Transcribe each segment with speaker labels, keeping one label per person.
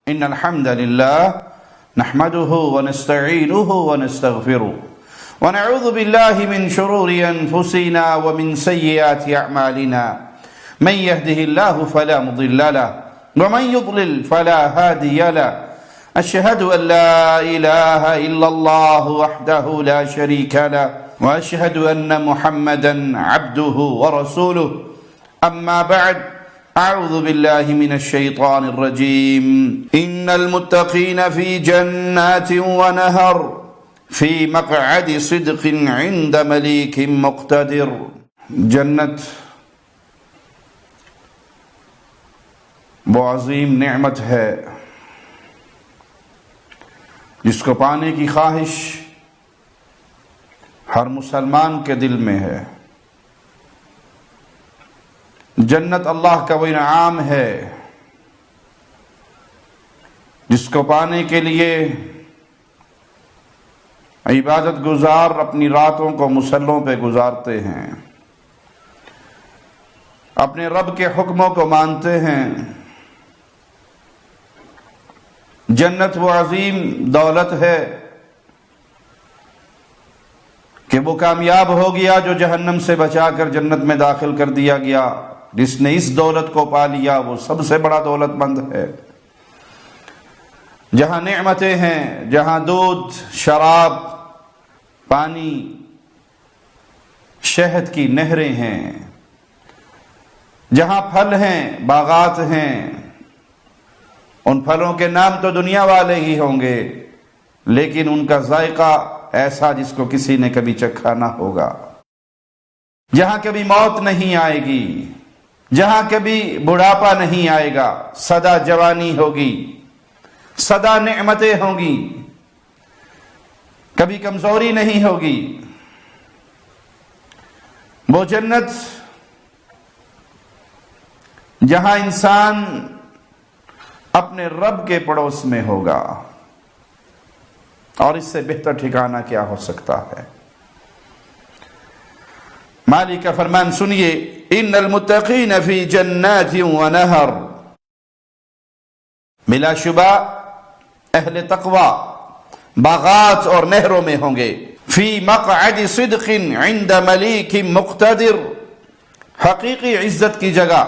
Speaker 1: إن الحمد لله نحمده ونستعينه ونستغفره ونعوذ بالله من شرور أنفسنا ومن سيئات أعمالنا من يهده الله فلا مضل له ومن يضلل فلا هادي له أشهد أن لا إله إلا الله وحده لا شريك له وأشهد أن محمدا عبده ورسوله أما بعد أعوذ بالله من الشيطان الرجيم إن المتقين في جنات ونهر في مقعد صدق عند مليك مقتدر. جنت وہ عظیم نعمت ہے جس کو پانے کی خواہش ہر مسلمان کے دل میں ہے. جنت اللہ کا وہ انعام ہے جس کو پانے کے لیے عبادت گزار اپنی راتوں کو مصلوں پہ گزارتے ہیں، اپنے رب کے حکموں کو مانتے ہیں. جنت وہ عظیم دولت ہے کہ وہ کامیاب ہو گیا جو جہنم سے بچا کر جنت میں داخل کر دیا گیا. جس نے اس دولت کو پا لیا وہ سب سے بڑا دولت مند ہے. جہاں نعمتیں ہیں، جہاں دودھ، شراب، پانی، شہد کی نہریں ہیں، جہاں پھل ہیں، باغات ہیں، ان پھلوں کے نام تو دنیا والے ہی ہوں گے لیکن ان کا ذائقہ ایسا جس کو کسی نے کبھی چکھا نہ ہوگا. جہاں کبھی موت نہیں آئے گی، جہاں کبھی بڑھاپا نہیں آئے گا، سدا جوانی ہوگی، سدا نعمتیں ہوں گی، کبھی کمزوری نہیں ہوگی. وہ جنت جہاں انسان اپنے رب کے پڑوس میں ہوگا، اور اس سے بہتر ٹھکانہ کیا ہو سکتا ہے. مالک کا فرمان سنیے، ان المتقین فی جنات و نہر. بلا شبہ اہل تقوی باغات اور نہروں میں ہوں گے. فی مقعد صدق عند ملیک مقتدر. حقیقی عزت کی جگہ،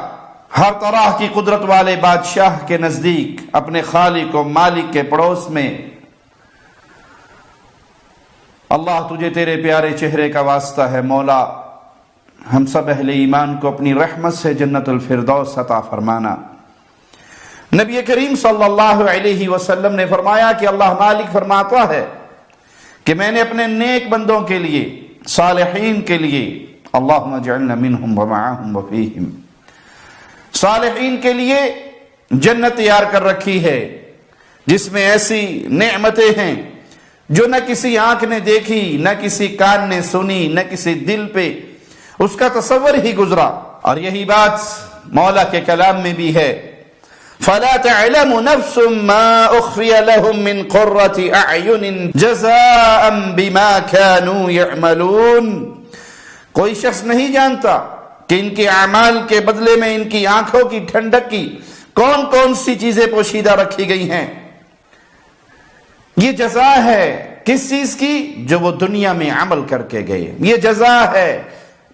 Speaker 1: ہر طرح کی قدرت والے بادشاہ کے نزدیک، اپنے خالق و مالک کے پڑوس میں. اللہ تجھے تیرے پیارے چہرے کا واسطہ ہے مولا، ہم سب اہل ایمان کو اپنی رحمت سے جنت الفردوس عطا فرمانا. نبی کریم صلی اللہ علیہ وسلم نے فرمایا کہ اللہ مالک فرماتا ہے کہ میں نے اپنے نیک بندوں کے لیے، صالحین کے لیے، اللہم اجعلنا منہم ومعہم وفیہم، صالحین کے لیے جنت تیار کر رکھی ہے جس میں ایسی نعمتیں ہیں جو نہ کسی آنکھ نے دیکھی، نہ کسی کان نے سنی، نہ کسی دل پہ اس کا تصور ہی گزرا. اور یہی بات مولا کے کلام میں بھی ہے، فَلَا تَعْلَمُ نَفْسٌ مَا أُخْفِيَ لَهُم مِّن قُرَّةِ أَعْيُنٍ جَزَاءً بِمَا كَانُوا يَعْمَلُونَ. کوئی شخص نہیں جانتا کہ ان کے اعمال کے بدلے میں ان کی آنکھوں کی ٹھنڈک کی کون کون سی چیزیں پوشیدہ رکھی گئی ہیں. یہ جزا ہے کس چیز کی؟ جو وہ دنیا میں عمل کر کے گئے. یہ جزا ہے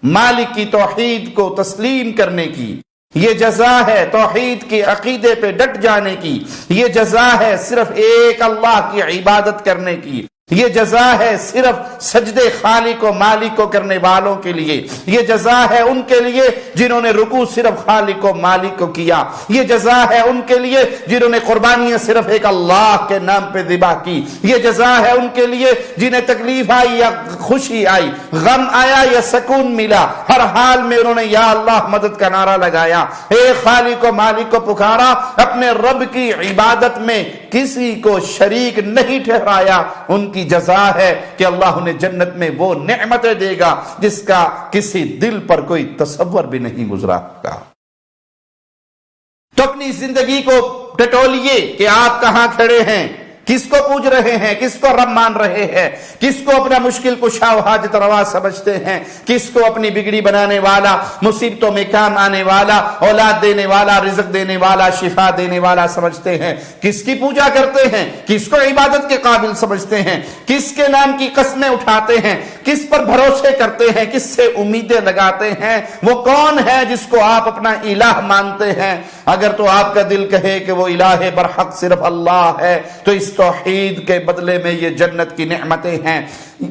Speaker 1: مالک کی توحید کو تسلیم کرنے کی. یہ جزا ہے توحید کے عقیدے پہ ڈٹ جانے کی. یہ جزا ہے صرف ایک اللہ کی عبادت کرنے کی. یہ جزا ہے صرف سجدے خالق و مالک کو کرنے والوں کے لیے. یہ جزا ہے ان کے لیے جنہوں نے رکوع صرف خالق و مالک کو کیا. یہ جزا ہے ان کے لیے جنہوں نے قربانیاں صرف ایک اللہ کے نام پہ ذبح کی. یہ جزا ہے ان کے لیے جنہیں تکلیف آئی یا خوشی آئی، غم آیا یا سکون ملا، ہر حال میں انہوں نے یا اللہ مدد کا نعرہ لگایا، ایک خالق و مالک کو پکارا، اپنے رب کی عبادت میں کسی کو شریک نہیں ٹھہرایا. ان کی جزا ہے کہ اللہ انہیں جنت میں وہ نعمتیں دے گا جس کا کسی دل پر کوئی تصور بھی نہیں گزرا ہوگا. تو اپنی زندگی کو ٹٹولیے کہ آپ کہاں کھڑے ہیں، کس کو پوج رہے ہیں، کس کو رب مان رہے ہیں، کس کو اپنا مشکل کشا و حاجت روا سمجھتے ہیں، کس کو اپنی بگڑی بنانے والا، مصیبتوں میں کام آنے والا، اولاد دینے والا، رزق دینے والا، شفا دینے والا سمجھتے ہیں، کس کی پوجا کرتے ہیں، کس کو عبادت کے قابل سمجھتے ہیں، کس کے نام کی قسمیں اٹھاتے ہیں، کس پر بھروسے کرتے ہیں، کس سے امیدیں لگاتے ہیں، وہ کون ہے جس کو آپ اپنا الہ مانتے ہیں؟ اگر تو آپ کا دل کہے کہ وہ الہ برحق صرف اللہ ہے تو اس توحید کے بدلے میں یہ جنت کی نعمتیں ہیں۔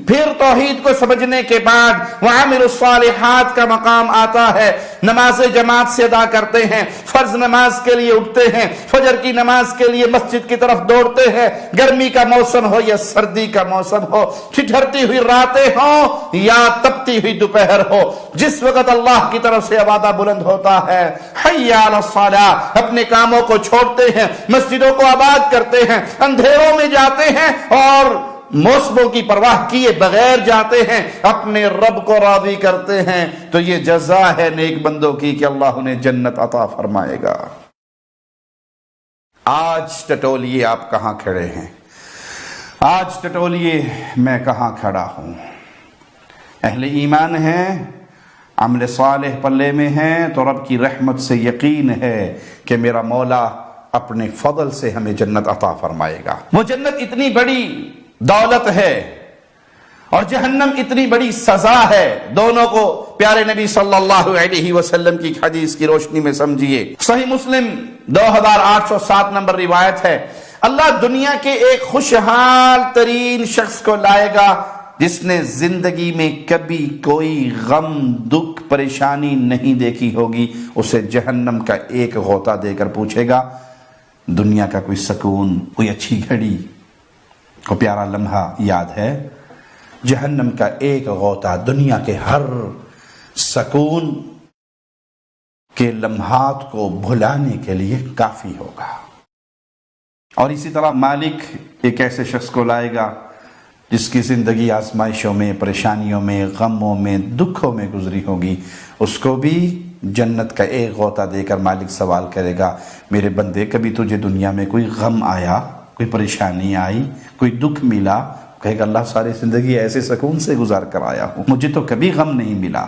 Speaker 1: پھر توحید کو سمجھنے کے بعد وعامل الصالحات کا مقام آتا ہے، نماز جماعت سے ادا کرتے ہیں، فرض نماز کے لیے اٹھتے ہیں، فجر کی نماز کے لیے مسجد کی طرف دوڑتے ہیں، گرمی کا موسم ہو یا سردی کا موسم ہو، ٹھٹھرتی ہوئی راتیں ہوں یا تپتی ہوئی دوپہر ہو، جس وقت اللہ کی طرف سے آوازہ بلند ہوتا ہے حی علی الصلاۃ، اپنے کاموں کو چھوڑتے ہیں، مسجدوں کو آباد کرتے ہیں، اندھیروں میں جاتے ہیں اور موسموں کی پرواہ کیے بغیر جاتے ہیں، اپنے رب کو راضی کرتے ہیں، تو یہ جزا ہے نیک بندوں کی کہ اللہ انہیں جنت عطا فرمائے گا۔ آج ٹٹولیے آپ کہاں کھڑے ہیں، آج ٹٹولیے میں کہاں کھڑا ہوں؟ اہل ایمان ہیں، عمل صالح پلے میں ہیں تو رب کی رحمت سے یقین ہے کہ میرا مولا اپنے فضل سے ہمیں جنت عطا فرمائے گا۔ وہ جنت اتنی بڑی دولت ہے اور جہنم اتنی بڑی سزا ہے، دونوں کو پیارے نبی صلی اللہ علیہ وسلم کی حدیث کی روشنی میں سمجھیے۔ صحیح مسلم 2807 نمبر روایت ہے، اللہ دنیا کے ایک خوشحال ترین شخص کو لائے گا جس نے زندگی میں کبھی کوئی غم، دکھ، پریشانی نہیں دیکھی ہوگی، اسے جہنم کا ایک غوطہ دے کر پوچھے گا دنیا کا کوئی سکون، کوئی اچھی گھڑی، کو پیارا لمحہ یاد ہے؟ جہنم کا ایک غوطہ دنیا کے ہر سکون کے لمحات کو بھلانے کے لیے کافی ہوگا۔ اور اسی طرح مالک ایک ایسے شخص کو لائے گا جس کی زندگی آزمائشوں میں، پریشانیوں میں، غموں میں، دکھوں میں گزری ہوگی، اس کو بھی جنت کا ایک غوطہ دے کر مالک سوال کرے گا میرے بندے کبھی تجھے دنیا میں کوئی غم آیا، کوئی پریشانی آئی، کوئی دکھ ملا؟ کہے گا اللہ ساری زندگی ایسے سکون سے گزار کر آیا ہوں، مجھے تو کبھی غم نہیں ملا۔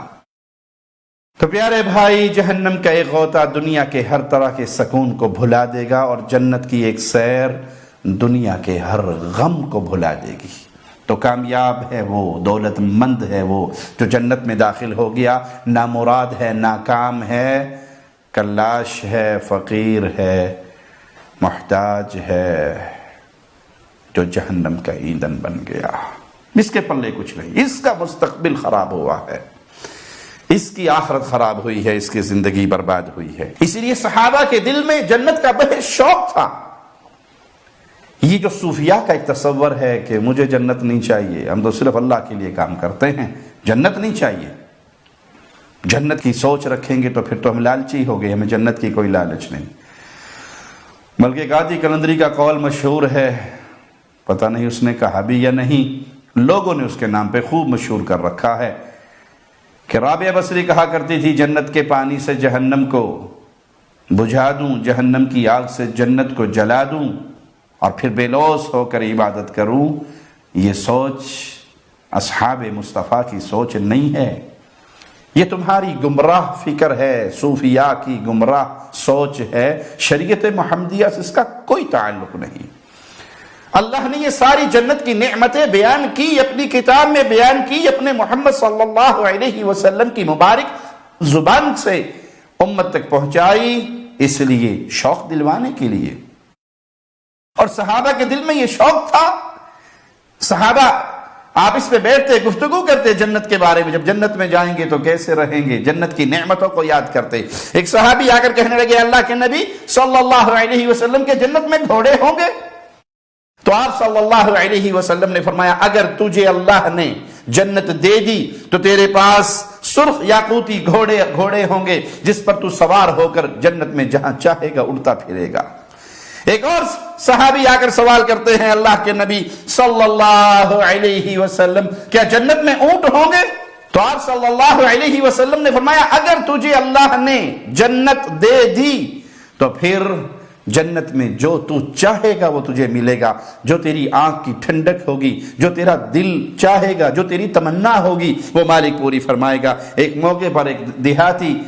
Speaker 1: تو پیارے بھائی، جہنم کا ایک غوطہ دنیا کے ہر طرح کے سکون کو بھلا دے گا اور جنت کی ایک سیر دنیا کے ہر غم کو بھلا دے گی۔ تو کامیاب ہے وہ، دولت مند ہے وہ جو جنت میں داخل ہو گیا، نامراد ہے، ناکام ہے، کلاش ہے، فقیر ہے، محتاج ہے، جو جہنم کا ایندھن بن گیا۔ اس کے پلے کچھ نہیں، اس کا مستقبل خراب ہوا ہے، اس کی آخرت خراب ہوئی ہے، اس کی زندگی برباد ہوئی ہے۔ اسی لیے صحابہ کے دل میں جنت کا بہت شوق تھا۔ یہ جو صوفیاء کا ایک تصور ہے کہ مجھے جنت نہیں چاہیے، ہم تو صرف اللہ کے لیے کام کرتے ہیں، جنت نہیں چاہیے، جنت کی سوچ رکھیں گے تو پھر تو ہم لالچی ہو گئے، ہمیں جنت کی کوئی لالچ نہیں۔ بلکہ غازی قلندری کا قول مشہور ہے، پتہ نہیں اس نے کہا بھی یا نہیں، لوگوں نے اس کے نام پہ خوب مشہور کر رکھا ہے کہ رابعہ بصری کہا کرتی تھی جنت کے پانی سے جہنم کو بجھا دوں، جہنم کی آگ سے جنت کو جلا دوں اور پھر بے لوث ہو کر عبادت کروں۔ یہ سوچ اصحاب مصطفیٰ کی سوچ نہیں ہے، یہ تمہاری گمراہ فکر ہے، صوفیاء کی گمراہ سوچ ہے، شریعت محمدیہ سے اس کا کوئی تعلق نہیں۔ اللہ نے یہ ساری جنت کی نعمتیں بیان کی، اپنی کتاب میں بیان کی، اپنے محمد صلی اللہ علیہ وسلم کی مبارک زبان سے امت تک پہنچائی، اس لیے شوق دلوانے کے لیے۔ اور صحابہ کے دل میں یہ شوق تھا، صحابہ آپس میں بیٹھتے گفتگو کرتے جنت کے بارے میں، جب جنت میں جائیں گے تو کیسے رہیں گے، جنت کی نعمتوں کو یاد کرتے۔ ایک صحابی آ کر کہنے لگے اللہ کے نبی صلی اللہ علیہ وسلم کے جنت میں گھوڑے ہوں گے؟ تو آپ صلی اللہ علیہ وسلم نے فرمایا اگر تجھے اللہ نے جنت دے دی تو تیرے پاس سرخ یاقوتی گھوڑے ہوں گے جس پر تو سوار ہو کر جنت میں جہاں چاہے گا اڑتا پھرے گا۔ ایک اور صحابی آ کر سوال کرتے ہیں اللہ کے نبی صلی اللہ علیہ وسلم کیا جنت میں اونٹ ہوں گے؟ تو آپ صلی اللہ علیہ وسلم نے فرمایا اگر تجھے اللہ نے جنت دے دی تو پھر جنت میں جو تو چاہے گا وہ تجھے ملے گا، جو تیری آنکھ کی ٹھنڈک ہوگی، جو تیرا دل چاہے گا، جو تیری تمنا ہوگی وہ مالک پوری فرمائے گا۔ ایک موقع پر ایک دیہاتی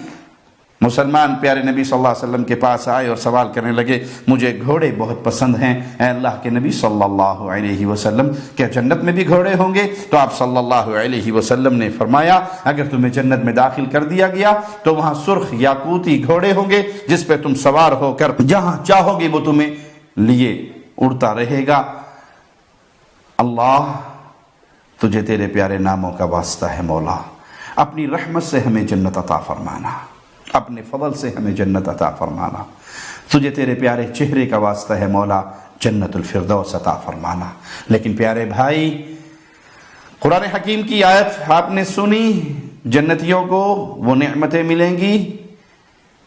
Speaker 1: مسلمان پیارے نبی صلی اللہ علیہ وسلم کے پاس آئے اور سوال کرنے لگے، مجھے گھوڑے بہت پسند ہیں، اے اللہ کے نبی صلی اللہ علیہ وسلم کیا جنت میں بھی گھوڑے ہوں گے؟ تو آپ صلی اللہ علیہ وسلم نے فرمایا اگر تمہیں جنت میں داخل کر دیا گیا تو وہاں سرخ یاقوتی گھوڑے ہوں گے جس پہ تم سوار ہو کر جہاں چاہو گے وہ تمہیں لیے اڑتا رہے گا۔ اللہ تجھے تیرے پیارے ناموں کا واسطہ ہے مولا، اپنی رحمت سے ہمیں جنت عطا فرمانا، اپنے فضل سے ہمیں جنت عطا فرمانا، تجھے تیرے پیارے چہرے کا واسطہ ہے مولا جنت الفردوس عطا فرمانا۔ لیکن پیارے بھائی، قرآن حکیم کی آیت آپ نے سنی، جنتیوں کو وہ نعمتیں ملیں گی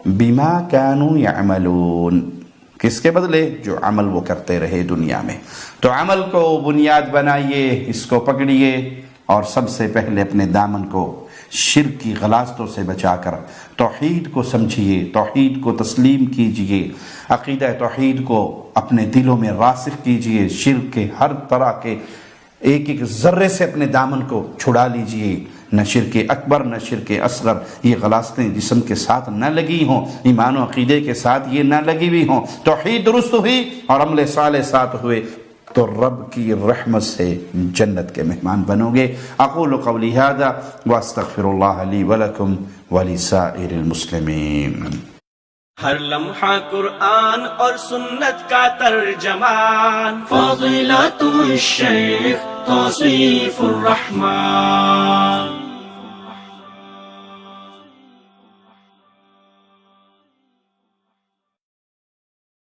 Speaker 1: بما کانوا یعملون، کس کے بدلے؟ جو عمل وہ کرتے رہے دنیا میں۔ تو عمل کو بنیاد بنائیے، اس کو پکڑیے، اور سب سے پہلے اپنے دامن کو شرک کی غلاظتوں سے بچا کر توحید کو سمجھیے، توحید کو تسلیم کیجئے، عقیدہ توحید کو اپنے دلوں میں راسخ کیجئے، شرک کے ہر طرح کے ایک ایک ذرے سے اپنے دامن کو چھڑا لیجئے، نہ شرک اکبر نہ شرک اصغر، یہ غلاظتیں جسم کے ساتھ نہ لگی ہوں، ایمان و عقیدے کے ساتھ یہ نہ لگی ہوئی ہوں، توحید درست ہوئی اور عمل صالح ساتھ ہوئے تو رب کی رحمت سے جنت کے مہمان بنو گے۔ اقول قولی ھذا واستغفر اللہ لی ولکم ولسائر المسلمین۔
Speaker 2: ہر لمحہ قرآن اور سنت کا ترجمان، فضیلت الشیخ توصیف الرحمان۔